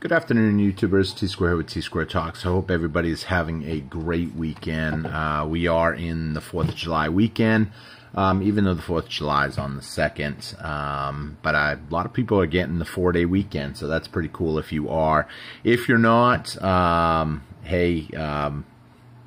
Good afternoon, YouTubers. T-Square here with T-Square Talks. I hope everybody's having a great weekend. We are in the 4th of July weekend, even though the 4th of July is on the 2nd. But a lot of people are getting the 4-day weekend, so that's pretty cool if you are. If you're not, hey,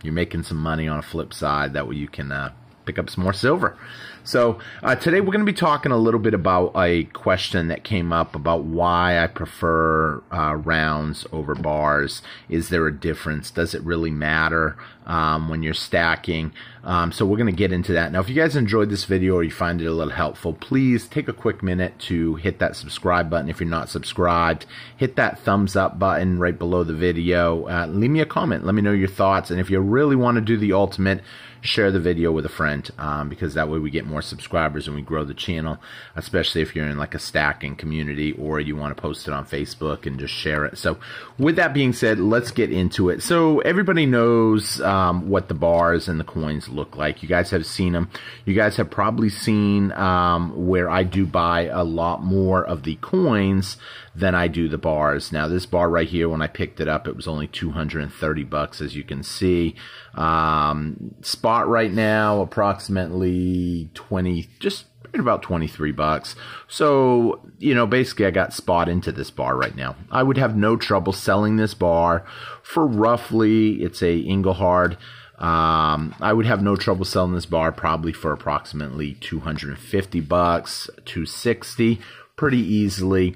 you're making some money on a flip side. That way you can pick up some more silver. So today we're going to be talking a little bit about a question that came up about why I prefer rounds over bars. Is there a difference? Does it really matter when you're stacking? So we're going to get into that. Now, if you guys enjoyed this video or you find it a little helpful, please take a quick minute to hit that subscribe button. If you're not subscribed, hit that thumbs up button right below the video. Leave me a comment. Let me know your thoughts. And if you really want to do the ultimate, share the video with a friend, because that way we get more subscribers and we grow the channel, especially if you're in like a stacking community or you want to post it on Facebook and just share it. So with that being said, let's get into it. So everybody knows what the bars and the coins look like. You guys have seen them. You guys have probably seen where I do buy a lot more of the coins than I do the bars. Now this bar right here, when I picked it up, it was only 230 bucks, as you can see. Spot right now approximately 20, just right about 23 bucks. So, you know, basically I got spot into this bar right now. I would have no trouble selling this bar for roughly, it's a Engelhard. I would have no trouble selling this bar probably for approximately 250 bucks, 260, pretty easily.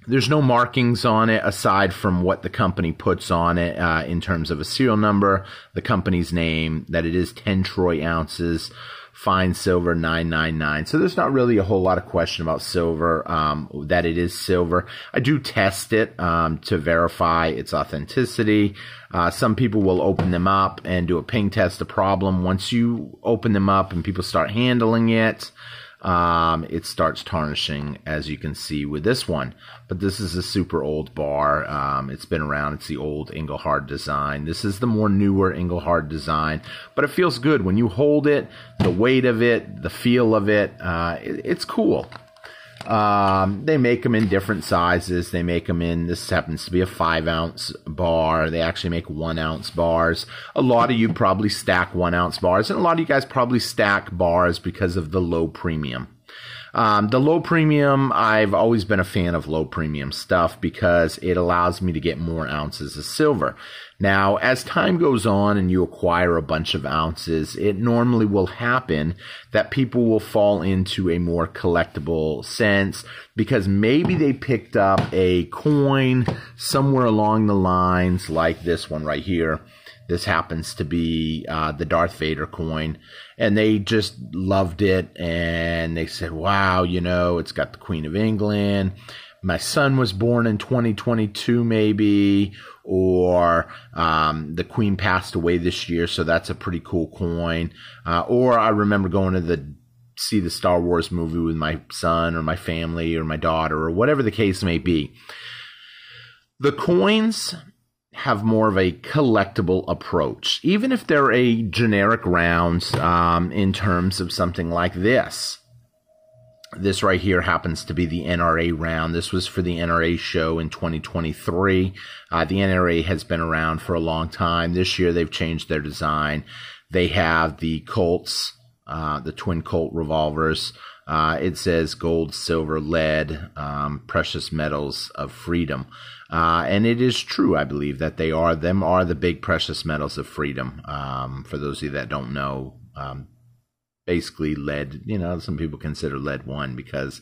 There's no markings on it aside from what the company puts on it in terms of a serial number, the company's name, that it is 10 troy ounces, fine silver 999. So there's not really a whole lot of question about silver, that it is silver. I do test it to verify its authenticity. Some people will open them up and do a ping test. The problem, once you open them up and people start handling it, it starts tarnishing, as you can see with this one. But this is a super old bar. It's been around. It's the old Engelhard design. This is the more newer Engelhard design, but it feels good when you hold it. The weight of it, the feel of it, it's cool. They make them in different sizes. They make them in, this happens to be a 5-ounce bar. They actually make 1-ounce bars. A lot of you probably stack 1-ounce bars, and a lot of you guys probably stack bars because of the low premium. The low premium, I've always been a fan of low premium stuff because it allows me to get more ounces of silver. Now, as time goes on and you acquire a bunch of ounces, it normally will happen that people will fall into a more collectible sense because maybe they picked up a coin somewhere along the lines like this one right here. This happens to be the Darth Vader coin, and they just loved it, and they said, wow, you know, it's got the Queen of England. My son was born in 2022 maybe, or the Queen passed away this year, so that's a pretty cool coin. Or I remember going to see the Star Wars movie with my son or my family or my daughter or whatever the case may be. The coins have more of a collectible approach, even if they're a generic round in terms of something like this. This right here happens to be the NRA round. This was for the NRA show in 2023. The NRA has been around for a long time. This year they've changed their design. They have the Colts, the twin Colt revolvers. It says gold, silver, lead, precious metals of freedom. And it is true, I believe, that them are the big precious metals of freedom. For those of you that don't know, basically lead, you know, some people consider lead one because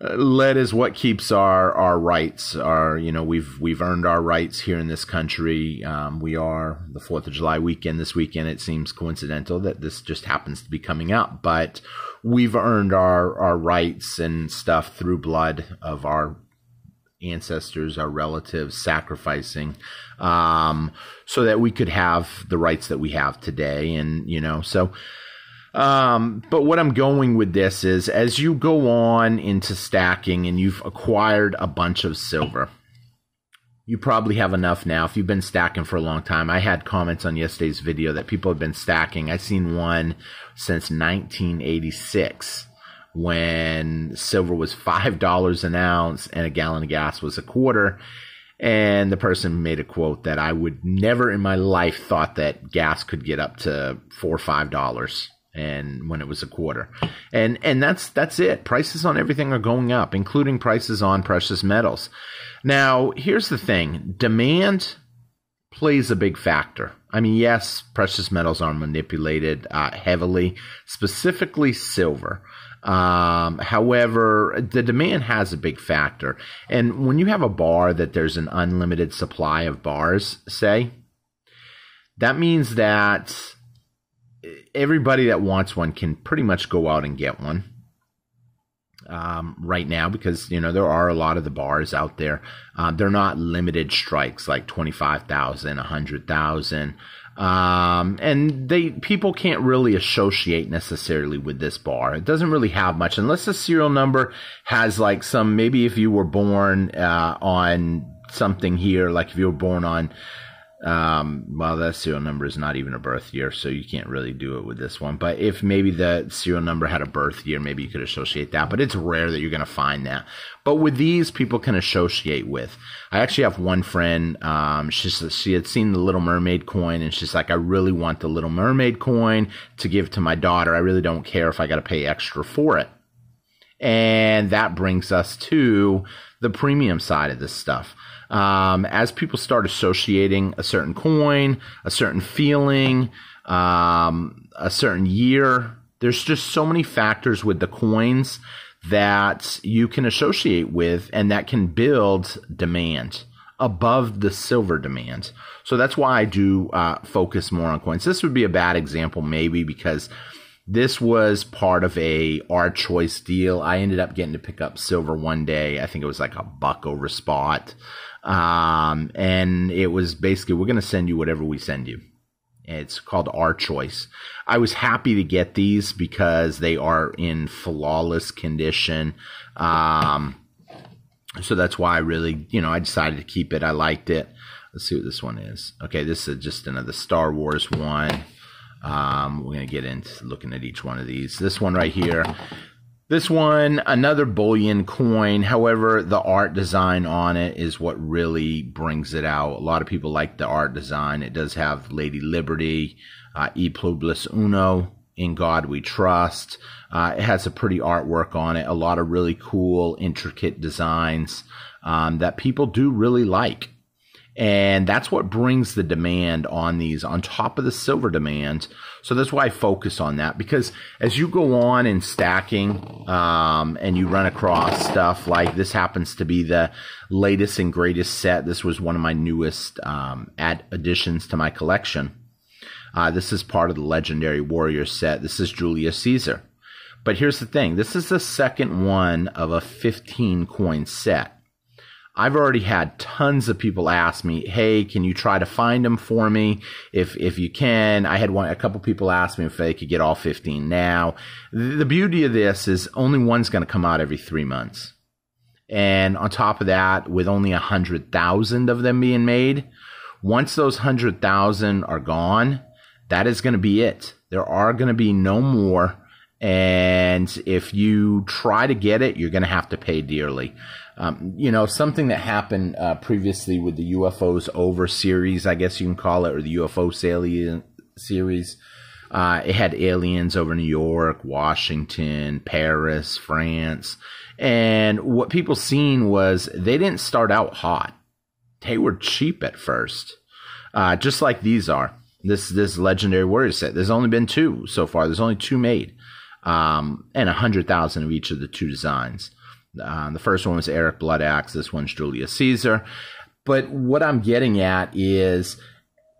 lead is what keeps our rights. You know, we've earned our rights here in this country. We are the 4th of July weekend. This weekend, it seems coincidental that this just happens to be coming up, but we've earned our rights and stuff through blood of our ancestors, our relatives sacrificing, so that we could have the rights that we have today. And, you know, so, but what I'm going with this is, as you go on into stacking and you've acquired a bunch of silver, you probably have enough now. If you've been stacking for a long time, I had comments on yesterday's video that people have been stacking. I've seen one since 1986. when silver was $5 an ounce and a gallon of gas was a quarter. And the person made a quote that I would never in my life thought that gas could get up to $4 or $5, and when it was a quarter. And that's it. Prices on everything are going up, including prices on precious metals. Now, here's the thing. Demand plays a big factor. I mean, yes, precious metals are manipulated heavily, specifically silver. However, the demand has a big factor. And when you have a bar that there's an unlimited supply of bars, say, that means that everybody that wants one can pretty much go out and get one. Right now, because, you know, there are a lot of the bars out there. They're not limited strikes like 25,000, 100,000. And people can't really associate necessarily with this bar. It doesn't really have much unless the serial number has like some, maybe if you were born, on something here, like if you were born on, well, that serial number is not even a birth year, so you can't really do it with this one. But if maybe the serial number had a birth year, maybe you could associate that. But it's rare that you're going to find that. But with these, people can associate with. I actually have one friend, she had seen the Little Mermaid coin, and she's like, I really want the Little Mermaid coin to give to my daughter. I really don't care if I got to pay extra for it. And that brings us to the premium side of this stuff. As people start associating a certain coin, a certain feeling, a certain year, there's just so many factors with the coins that you can associate with, and that can build demand above the silver demand. So that's why I do focus more on coins. This would be a bad example maybe because this was part of a Our Choice deal. I ended up getting to pick up silver one day. I think it was like $1 over spot. And it was basically, we're going to send you whatever we send you. It's called Our Choice. I was happy to get these because they are in flawless condition. So that's why I really, I decided to keep it. I liked it. Let's see what this one is. Okay, this is just another Star Wars one. We're going to get into looking at each one of these. This one right here. This one, another bullion coin. However, the art design on it is what really brings it out. A lot of people like the art design. It does have Lady Liberty, E Pluribus Uno, In God We Trust. It has a pretty artwork on it. A lot of really cool, intricate designs that people do really like. And that's what brings the demand on these on top of the silver demand. So that's why I focus on that, because as you go on in stacking, and you run across stuff like this happens to be the latest and greatest set. This was one of my newest, additions to my collection. This is part of the Legendary Warrior set. This is Julius Caesar. But here's the thing. This is the second one of a 15 coin set. I've already had tons of people ask me, hey, can you try to find them for me? If you can. I had a couple people ask me if they could get all 15 now. The beauty of this is only one's going to come out every 3 months. And on top of that, with only 100,000 of them being made, once those 100,000 are gone, that is going to be it. There are going to be no more. And if you try to get it, you're going to have to pay dearly. Something that happened previously with the UFOs Over series, I guess you can call it, or the UFO series. It had aliens over New York, Washington, Paris, France. And what people seen was they didn't start out hot. They were cheap at first, just like these are. This Legendary Warrior set, there's only been 2 so far. There's only 2 made, and 100,000 of each of the 2 designs. The first one was Eric Bloodaxe. This one's Julius Caesar. But what I'm getting at is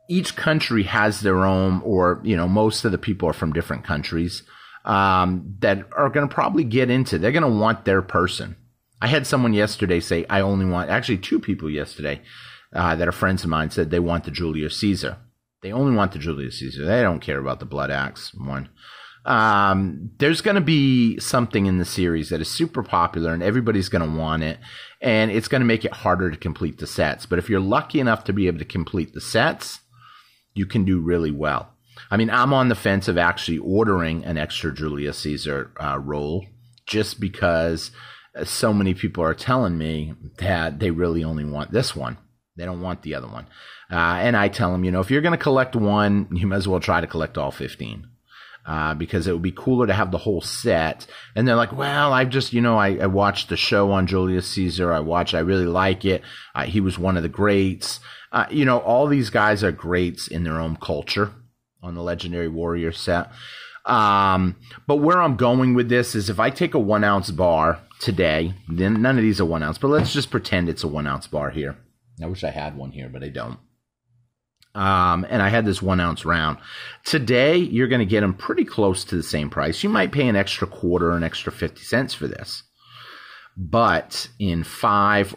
each country has their own, or, most of the people are from different countries that are going to probably get into, they're going to want their person. I had someone yesterday say, I only want, actually 2 people yesterday that are friends of mine said they want the Julius Caesar. They only want the Julius Caesar. They don't care about the Bloodaxe one. There's going to be something in the series that is super popular and everybody's going to want it, and it's going to make it harder to complete the sets. But if you're lucky enough to be able to complete the sets, you can do really well. I mean, I'm on the fence of actually ordering an extra Julius Caesar roll just because so many people are telling me that they really only want this one. They don't want the other one. And I tell them, if you're going to collect one, you might as well try to collect all 15. Because it would be cooler to have the whole set. And they're like, well, I've just, I watched the show on Julius Caesar. I really like it. He was one of the greats. All these guys are greats in their own culture on the Legendary Warrior set. But where I'm going with this is if I take a 1 ounce bar today, then none of these are 1 ounce, but let's just pretend it's a 1 ounce bar here. I wish I had one here, but I don't. And I had this 1 ounce round. Today, you're going to get them pretty close to the same price. You might pay an extra quarter, an extra 50 cents for this. But in 5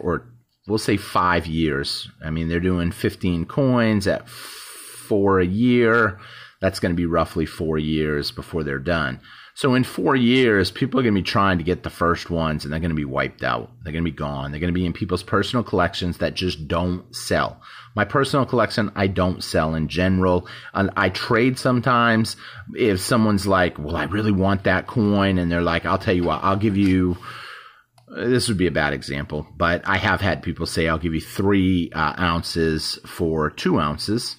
years, they're doing 15 coins at 4 a year. That's going to be roughly 4 years before they're done. So in 4 years, people are going to be trying to get the first ones, and they're going to be wiped out. They're going to be gone. They're going to be in people's personal collections that just don't sell. My personal collection, I don't sell in general. I trade sometimes if someone's like, well, I really want that coin, and they're like, I'll tell you what, I'll give you, this would be a bad example, but I have had people say, I'll give you 3 ounces for 2 ounces.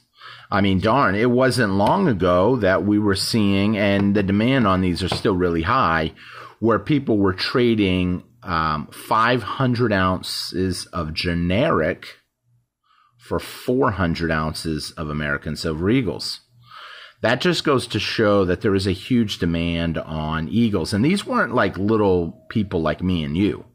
Darn, it wasn't long ago that we were seeing, and the demand on these are still really high, where people were trading 500 ounces of generic for 400 ounces of American Silver Eagles. That just goes to show that there is a huge demand on Eagles. And these weren't like little people like me and you.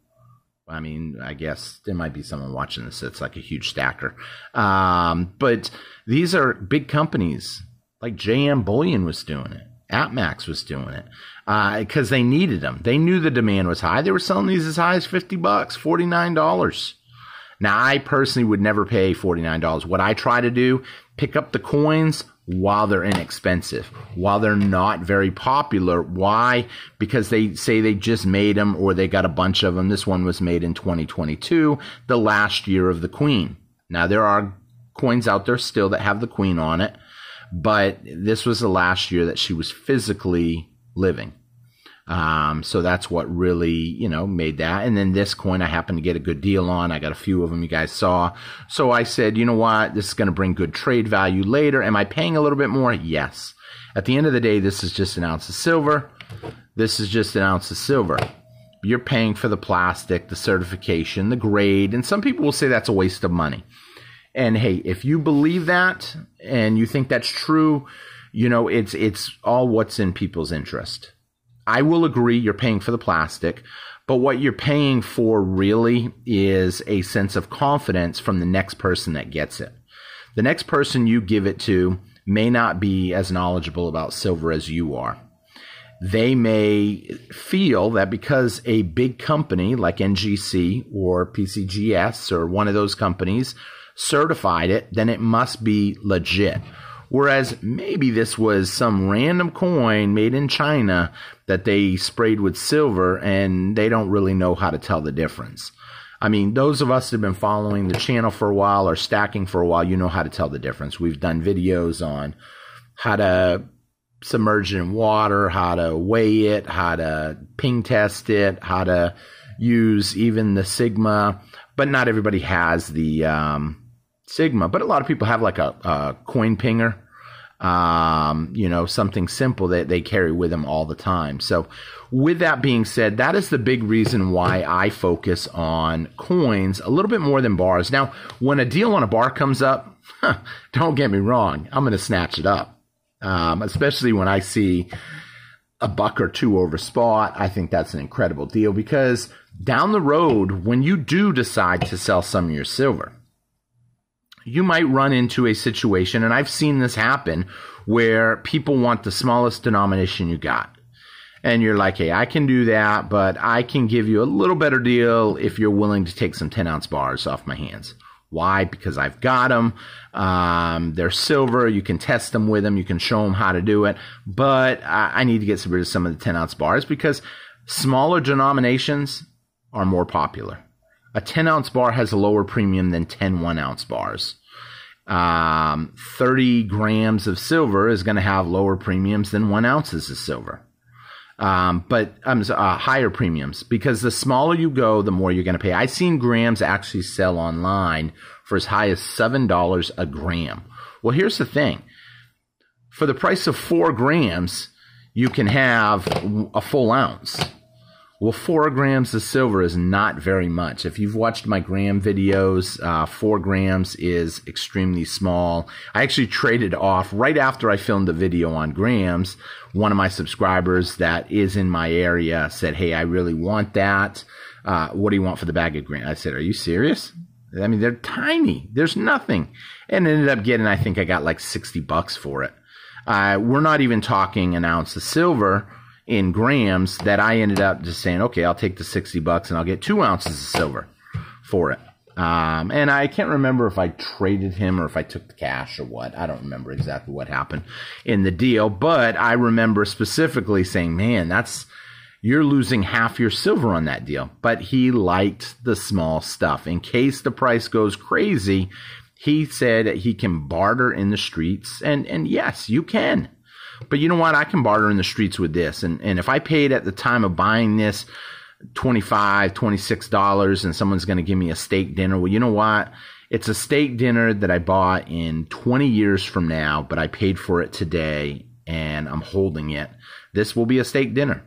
I guess there might be someone watching this that's like a huge stacker. But these are big companies like JM Bullion was doing it. AppMax was doing it because they needed them. They knew the demand was high. They were selling these as high as $50, $49. Now, I personally would never pay $49. What I try to do, pick up the coins while they're inexpensive, while they're not very popular. Why? Because they say they just made them or they got a bunch of them. This one was made in 2022, the last year of the Queen. Now, there are coins out there still that have the Queen on it, but this was the last year that she was physically living. So that's what really, made that. And then this coin I happened to get a good deal on. I got a few of them you guys saw. So I said, you know what? This is going to bring good trade value later. Am I paying a little bit more? Yes. At the end of the day, this is just an ounce of silver. This is just an ounce of silver. You're paying for the plastic, the certification, the grade. And some people will say that's a waste of money. And hey, if you believe that and you think that's true, it's all what's in people's interest. I will agree you're paying for the plastic, but what you're paying for really is a sense of confidence from the next person that gets it. The next person you give it to may not be as knowledgeable about silver as you are. They may feel that because a big company like NGC or PCGS or one of those companies certified it, then it must be legit. Whereas maybe this was some random coin made in China that they sprayed with silver and they don't really know how to tell the difference. Those of us that have been following the channel for a while or stacking for a while, you know how to tell the difference. We've done videos on how to submerge it in water, how to weigh it, how to ping test it, how to use even the Sigma. But not everybody has the Sigma, but a lot of people have like a coin pinger, something simple that they carry with them all the time. So with that being said, that is the big reason why I focus on coins a little bit more than bars. Now, when a deal on a bar comes up, don't get me wrong, I'm going to snatch it up, especially when I see a buck or two over spot. I think that's an incredible deal because down the road, when you do decide to sell some of your silver, you might run into a situation, and I've seen this happen, where people want the smallest denomination you got. And you're like, hey, I can do that, but I can give you a little better deal if you're willing to take some 10-ounce bars off my hands. Why? Because I've got them. They're silver. You can test them with them. You can show them how to do it. But I need to get rid of some of the 10-ounce bars because smaller denominations are more popular. A 10-ounce bar has a lower premium than 10 1-ounce bars. 30 grams of silver is going to have lower premiums than 1 ounce of silver. but higher premiums, because the smaller you go, the more you're going to pay. I've seen grams actually sell online for as high as $7 a gram. Well, here's the thing. For the price of 4 grams, you can have a full ounce. Well, 4 grams of silver is not very much. If you've watched my gram videos, 4 grams is extremely small. I actually traded off right after I filmed the video on grams. One of my subscribers that is in my area said, hey, I really want that. What do you want for the bag of grams? I said, are you serious? I mean, they're tiny. There's nothing. And ended up getting, I think I got like $60 for it. We're not even talking an ounce of silver in grams that I ended up just saying, okay, I'll take the $60 and I'll get 2 ounces of silver for it. And I can't remember if I traded him or if I took the cash or what. I don't remember exactly what happened in the deal, but I remember specifically saying, man, you're losing half your silver on that deal. But he liked the small stuff. In case the price goes crazy, he said he can barter in the streets. And yes, you can. But you know what? I can barter in the streets with this. And if I paid at the time of buying this $25, $26 and someone's going to give me a steak dinner, well, you know what? It's a steak dinner that I bought in 20 years from now, but I paid for it today and I'm holding it. This will be a steak dinner.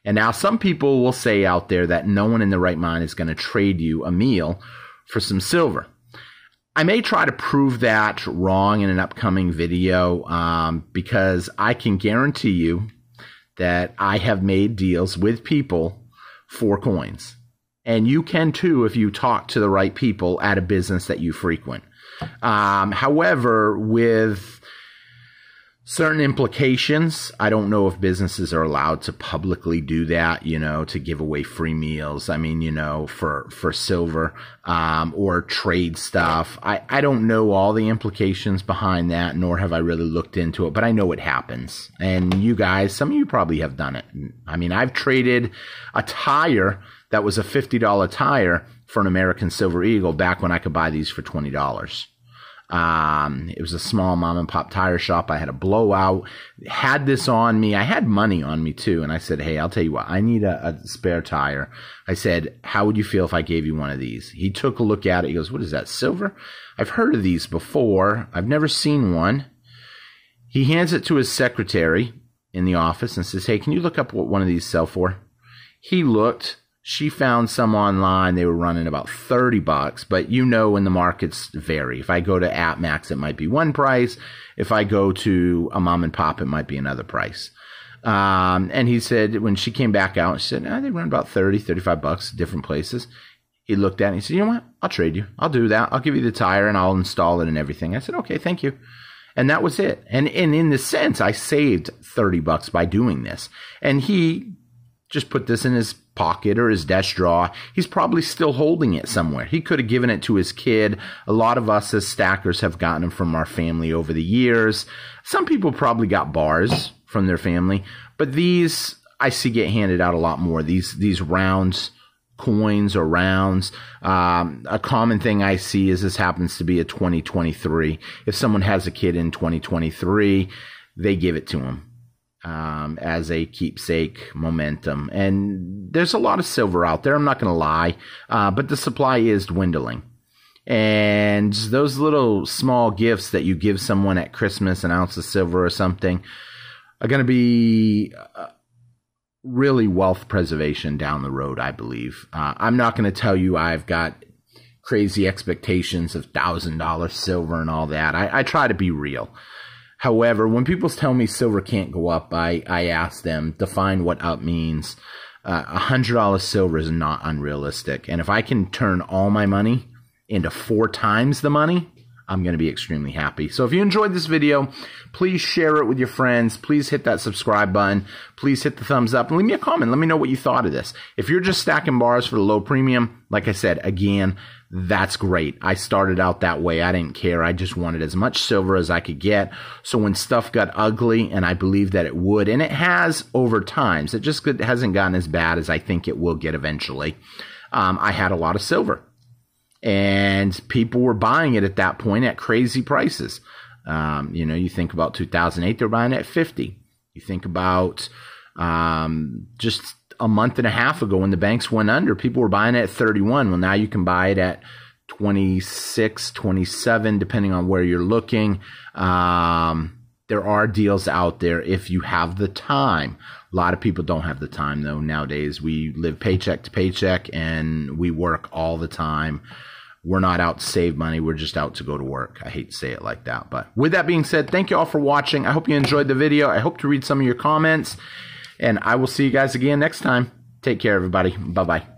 And now some people will say out there that no one in their right mind is going to trade you a meal for some silver. I may try to prove that wrong in an upcoming video because I can guarantee you that I have made deals with people for coins. And you can too if you talk to the right people at a business that you frequent. However, with certain implications, I don't know if businesses are allowed to publicly do that, to give away free meals. I mean, for silver, or trade stuff. I don't know all the implications behind that, nor have I really looked into it, but I know it happens. And you guys, some of you probably have done it. I mean, I've traded a tire that was a $50 tire for an American Silver Eagle back when I could buy these for $20. It was a small mom and pop tire shop. I had a blowout, had this on me. I had money on me too. And I said, hey, I'll tell you what, I need a spare tire. I said, how would you feel if I gave you one of these? He took a look at it. He goes, what is that, silver? I've heard of these before. I've never seen one. He hands it to his secretary in the office and says, hey, can you look up what one of these sell for? He looked. She found some online. They were running about $30, but when the markets vary. If I go to AppMax, it might be one price. If I go to a mom and pop, it might be another price. And he said, when she came back out, she said, they run about $30, $35, different places. He looked at it and he said, you know what? I'll trade you. I'll do that. I'll give you the tire and I'll install it and everything. I said, okay, thank you. And that was it. And in the sense, I saved $30 by doing this. And he just put this in his pocket or his desk drawer. He's probably still holding it somewhere. He could have given it to his kid. A lot of us as stackers have gotten them from our family over the years. Some people probably got bars from their family, but these I see get handed out a lot more. These rounds, coins or rounds. A common thing I see is this happens to be a 2023. If someone has a kid in 2023, they give it to him. As a keepsake momentum. And there's a lot of silver out there, I'm not going to lie, but the supply is dwindling. And those little small gifts that you give someone at Christmas, an ounce of silver or something, are going to be really wealth preservation down the road, I believe. I'm not going to tell you I've got crazy expectations of $1,000 silver and all that. I try to be real. However, when people tell me silver can't go up, I ask them, define what up means. $100 silver is not unrealistic. And if I can turn all my money into 4 times the money, I'm going to be extremely happy. So if you enjoyed this video, please share it with your friends. Please hit that subscribe button. Please hit the thumbs up and leave me a comment. Let me know what you thought of this. If you're just stacking bars for the low premium, like I said, again, that's great. I started out that way. I didn't care. I just wanted as much silver as I could get. So when stuff got ugly, and I believe that it would, and it has over times, it just hasn't gotten as bad as I think it will get eventually. I had a lot of silver. And people were buying it at that point at crazy prices. You think about 2008, they're buying it at 50. You think about Just a month and a half ago when the banks went under, people were buying it at 31. Well, now you can buy it at 26, 27, depending on where you're looking. There are deals out there if you have the time. A lot of people don't have the time, though, nowadays. We live paycheck to paycheck, and we work all the time. We're not out to save money. We're just out to go to work. I hate to say it like that. But with that being said, thank you all for watching. I hope you enjoyed the video. I hope to read some of your comments, and I will see you guys again next time. Take care, everybody. Bye-bye.